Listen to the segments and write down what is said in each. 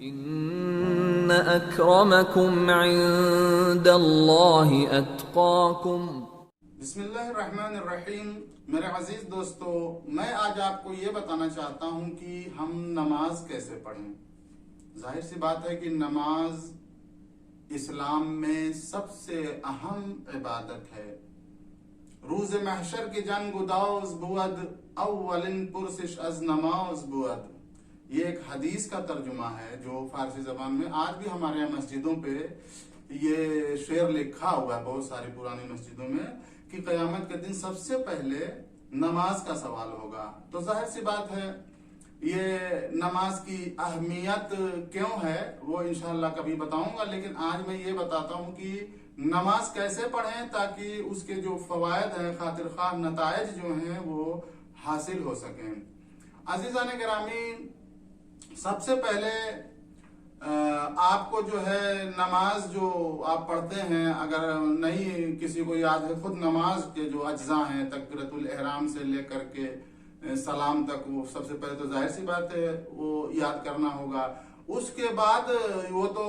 ان اکرمکم عند اللہ اتقاکم۔ بسم اللہ الرحمن الرحیم۔ میرے عزیز دوستو، میں آج آپ کو یہ بتانا چاہتا ہوں کہ ہم نماز کیسے پڑھیں۔ ظاہر سی بات ہے کہ نماز اسلام میں سب سے اہم عبادت ہے۔ روز محشر کی جنگ داوز بود، اولین پرسش از نماز بود۔ یہ ایک حدیث کا ترجمہ ہے جو فارسی زبان میں آج بھی ہمارے یہاں مسجدوں پہ یہ شعر لکھا ہوا ہے، بہت ساری پرانی مسجدوں میں، کہ قیامت کے دن سب سے پہلے نماز کا سوال ہوگا۔ تو ظاہر سی بات ہے یہ نماز کی اہمیت کیوں ہے وہ انشاءاللہ کبھی بتاؤں گا، لیکن آج میں یہ بتاتا ہوں کہ نماز کیسے پڑھیں تاکہ اس کے جو فوائد ہیں، خاطر خواہ نتائج جو ہیں وہ حاصل ہو سکیں۔ عزیزان گرامی، سب سے پہلے آپ کو جو ہے نماز جو آپ پڑھتے ہیں، اگر نہیں کسی کو یاد ہے، خود نماز کے جو اجزاء ہیں تکبیرۃ الاحرام سے لے کر کے سلام تک، وہ سب سے پہلے تو ظاہر سی بات ہے وہ یاد کرنا ہوگا۔ اس کے بعد وہ تو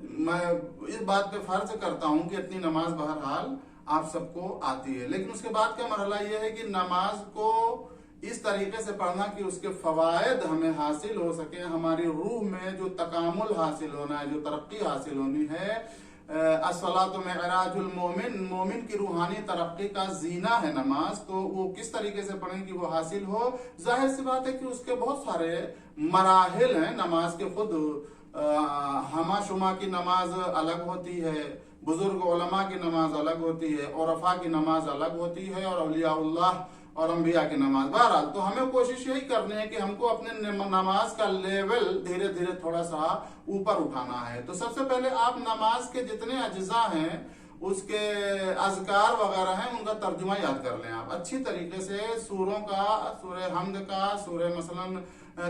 میں اس بات پہ فرض کرتا ہوں کہ اتنی نماز بہرحال آپ سب کو آتی ہے، لیکن اس کے بعد کا مرحلہ یہ ہے کہ نماز کو اس طریقے سے پڑھنا کہ اس کے فوائد ہمیں حاصل ہو سکیں، ہماری روح میں جو تکامل حاصل ہونا ہے، جو ترقی حاصل ہونی ہے۔ الصلاۃ معراج المومن، مومن کی روحانی ترقی کا زینہ ہے نماز، تو وہ کس طریقے سے پڑھیں کہ وہ حاصل ہو۔ ظاہر سی بات ہے کہ اس کے بہت سارے مراحل ہیں نماز کے، خود ہما شما کی نماز الگ ہوتی ہے، بزرگ علماء کی نماز الگ ہوتی ہے، عرفاء کی نماز الگ ہوتی ہے، اور اولیاء اللہ اور انبیاء کی نماز۔ بہرحال تو ہمیں کوشش یہی کرنی ہے کہ ہم کو اپنے نماز کا لیول دھیرے دھیرے تھوڑا سا اوپر اٹھانا ہے۔ تو سب سے پہلے آپ نماز کے جتنے اجزاء ہیں، اس کے اذکار وغیرہ ہیں، ان کا ترجمہ یاد کر لیں آپ اچھی طریقے سے، سوروں کا، سورہ حمد کا، سورہ مثلاً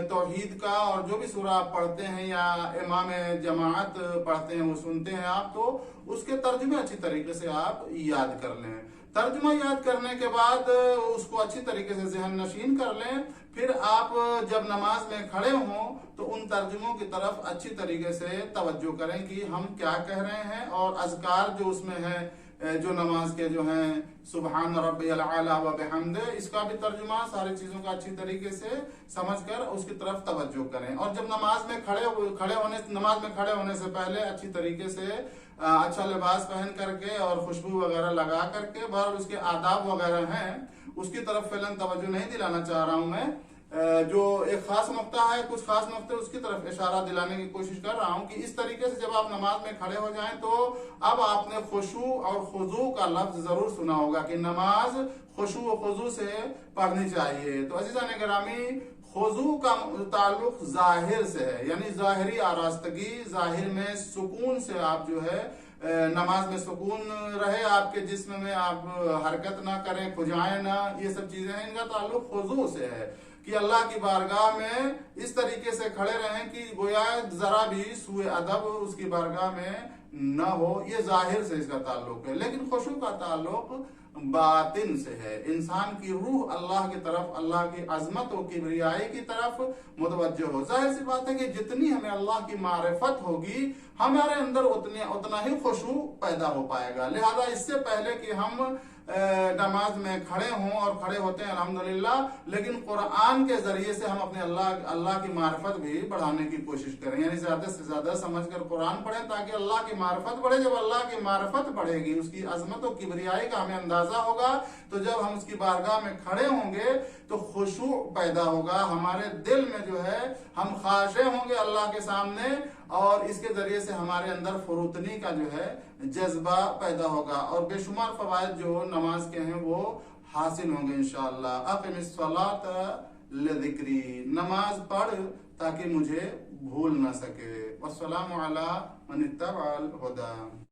توحید کا، اور جو بھی سورہ آپ پڑھتے ہیں یا امام جماعت پڑھتے ہیں وہ سنتے ہیں آپ، تو اس کے ترجمے اچھی طریقے سے آپ یاد کر لیں۔ ترجمہ یاد کرنے کے بعد اس کو اچھی طریقے سے ذہن نشین کر لیں۔ پھر آپ جب نماز میں کھڑے ہوں تو ان ترجموں کی طرف اچھی طریقے سے توجہ کریں کہ ہم کیا کہہ رہے ہیں، اور اذکار جو اس میں ہے، جو نماز کے جو ہیں، سبحان ربی العلی و بحمدہ، اس کا بھی ترجمہ، ساری چیزوں کا اچھی طریقے سے سمجھ کر اس کی طرف توجہ کریں۔ اور جب نماز میں کھڑے ہونے سے پہلے اچھی طریقے سے اچھا لباس پہن کر کے اور خوشبو وغیرہ لگا کر کے، بہرحال اس کے آداب وغیرہ ہیں، اس کی طرف فعلاً توجہ نہیں دلانا چاہ رہا ہوں میں، جو ایک خاص نقطہ ہے، کچھ خاص نقطے اس کی طرف اشارہ دلانے کی کوشش کر رہا ہوں کہ اس طریقے سے جب آپ نماز میں کھڑے ہو جائیں تو اب آپ نے خشوع اور خضوع کا لفظ ضرور سنا ہوگا کہ نماز خشوع و خضوع سے پڑھنی چاہیے۔ تو عزیزان گرامی، خضوع کا تعلق ظاہر سے ہے، یعنی ظاہری آراستگی، ظاہر میں سکون سے آپ جو ہے نماز میں سکون رہے آپ کے جسم میں، آپ حرکت نہ کریں، کھجائیں نہ، یہ سب چیزیں ہیں، ان کا تعلق خضوع سے ہے کہ اللہ کی بارگاہ میں اس طریقے سے کھڑے رہیں کہ گویا ذرا بھی سوء ادب اس کی بارگاہ میں نہ ہو۔ یہ ظاہر سے اس کا تعلق ہے، لیکن خشوع کا تعلق باطن سے ہے، انسان کی روح اللہ کی طرف، اللہ کی عظمت و کبریائی کی طرف متوجہ ہو۔ ظاہر سی بات ہے کہ جتنی ہمیں اللہ کی معرفت ہوگی، ہمارے اندر اتنا ہی خشوع پیدا ہو پائے گا۔ لہذا اس سے پہلے کہ ہم نماز میں کھڑے ہوں، اور کھڑے ہوتے ہیں الحمدللہ، لیکن قرآن کے ذریعے سے ہم اپنے اللہ کی معرفت بھی بڑھانے کی کوشش کریں، یعنی زیادہ سے زیادہ سمجھ کر قرآن پڑھیں تاکہ اللہ کی معرفت بڑھے۔ جب اللہ کی معرفت بڑھے گی، اس کی عظمت و کبریائی کا ہمیں اندازہ ہوگا، تو جب ہم اس کی بارگاہ میں کھڑے ہوں گے تو خشوع پیدا ہوگا، ہمارے دل میں جو ہے ہم خاشع ہوں گے اللہ کے سامنے، اور اس کے ذریعے سے ہمارے اندر فروتنی کا جو ہے جذبہ پیدا ہوگا، اور بے شمار فوائد جو نماز کے ہیں وہ حاصل ہوں گے انشاءاللہ۔ اقم الصلاۃ لذکری، نماز پڑھ تاکہ مجھے بھول نہ سکے۔ والسلام علی من اتبع الہدی۔